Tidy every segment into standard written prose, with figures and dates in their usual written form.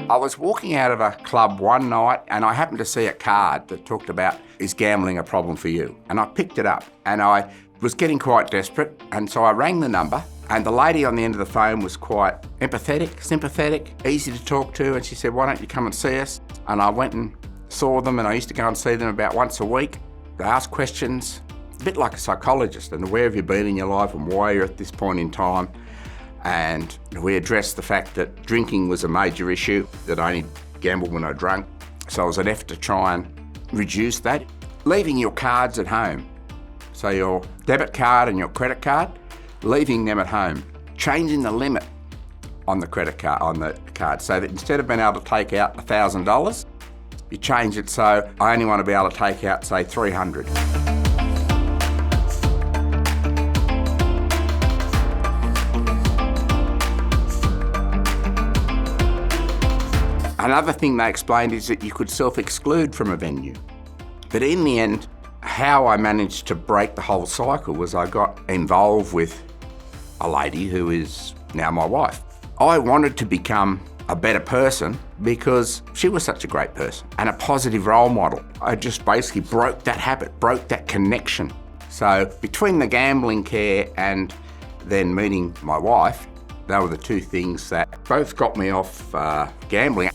I was walking out of a club one night and I happened to see a card that talked about, is gambling a problem for you? And I picked it up and I was getting quite desperate, and so I rang the number, and the lady on the end of the phone was quite empathetic, sympathetic, easy to talk to, and she said, why don't you come and see us? And I went and saw them, and I used to go and see them about once a week. They asked questions, a bit like a psychologist, and where have you been in your life and why you're at this point in time. And we addressed the fact that drinking was a major issue, that I only gambled when I drank. So it was an effort to try and reduce that. Leaving your cards at home, so your debit card and your credit card, leaving them at home. Changing the limit on the credit card, so that instead of being able to take out $1,000, you change it so I only want to be able to take out, say, $300. Another thing they explained is that you could self-exclude from a venue. But in the end, how I managed to break the whole cycle was I got involved with a lady who is now my wife. I wanted to become a better person because she was such a great person and a positive role model. I just basically broke that habit, broke that connection. So between the gambling care and then meeting my wife, they were the two things that both got me off gambling.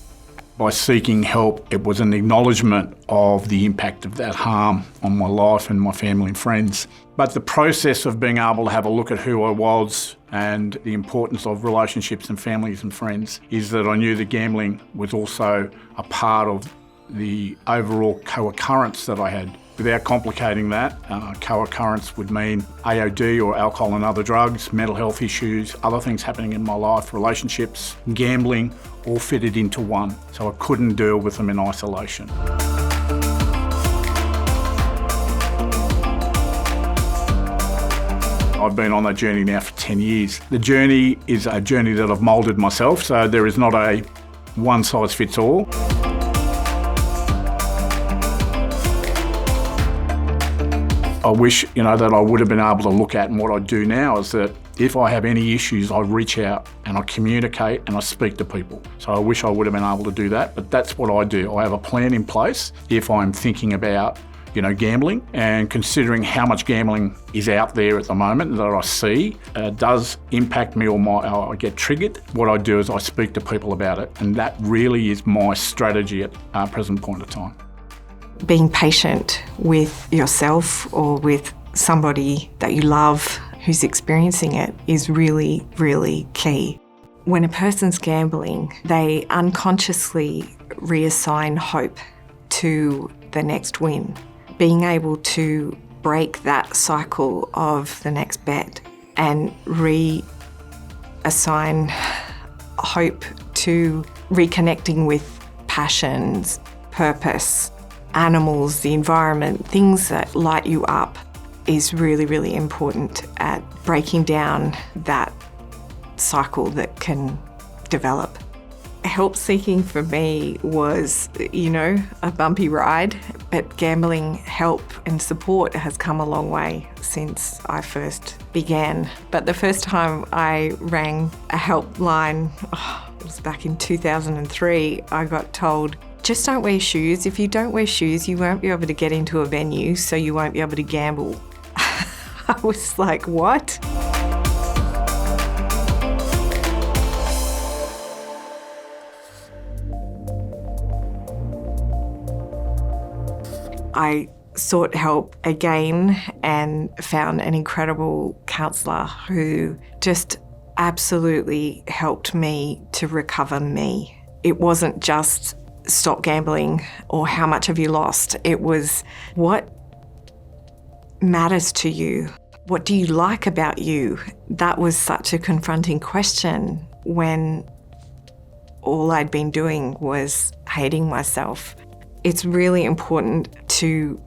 By seeking help, it was an acknowledgement of the impact of that harm on my life and my family and friends. But the process of being able to have a look at who I was and the importance of relationships and families and friends is that I knew that gambling was also a part of the overall co-occurrence that I had. Without complicating that, co-occurrence would mean AOD or alcohol and other drugs, mental health issues, other things happening in my life, relationships, gambling, all fitted into one. So I couldn't deal with them in isolation. I've been on that journey now for 10 years. The journey is a journey that I've moulded myself, so there is not a one-size-fits-all. I wish, that I would have been able to look at, and what I do now is that if I have any issues, I reach out and I communicate and I speak to people. So I wish I would have been able to do that, but that's what I do. I have a plan in place if I'm thinking about, gambling, and considering how much gambling is out there at the moment that I see does impact me or I get triggered. What I do is I speak to people about it, and that really is my strategy at present point of time. Being patient with yourself or with somebody that you love who's experiencing it is really, really key. When a person's gambling, they unconsciously reassign hope to the next win. Being able to break that cycle of the next bet and reassign hope to reconnecting with passions, purpose, animals, the environment, things that light you up is really, really important at breaking down that cycle that can develop. Help seeking for me was, a bumpy ride, but gambling help and support has come a long way since I first began. But the first time I rang a helpline, it was back in 2003, I got told, just don't wear shoes. If you don't wear shoes, you won't be able to get into a venue, so you won't be able to gamble. I was like, what? I sought help again and found an incredible counsellor who just absolutely helped me to recover me. It wasn't just stop gambling or how much have you lost. It was what matters to you? What do you like about you? That was such a confronting question when all I'd been doing was hating myself. It's really important to,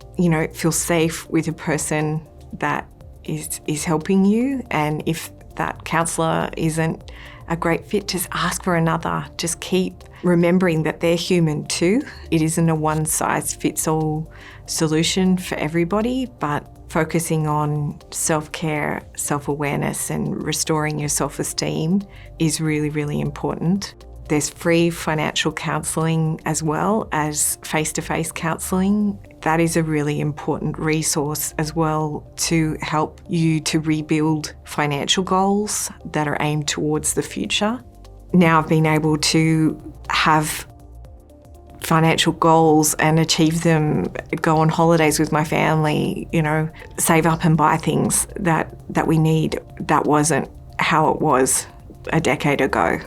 feel safe with a person that is helping you, and if that counsellor isn't a great fit, just ask for another. Just keep remembering that they're human too. It isn't a one-size-fits-all solution for everybody, but focusing on self-care, self-awareness and restoring your self-esteem is really, really important. There's free financial counselling as well as face-to-face counselling. That is a really important resource as well to help you to rebuild financial goals that are aimed towards the future. Now I've been able to have financial goals and achieve them, go on holidays with my family, save up and buy things that we need. That wasn't how it was a decade ago.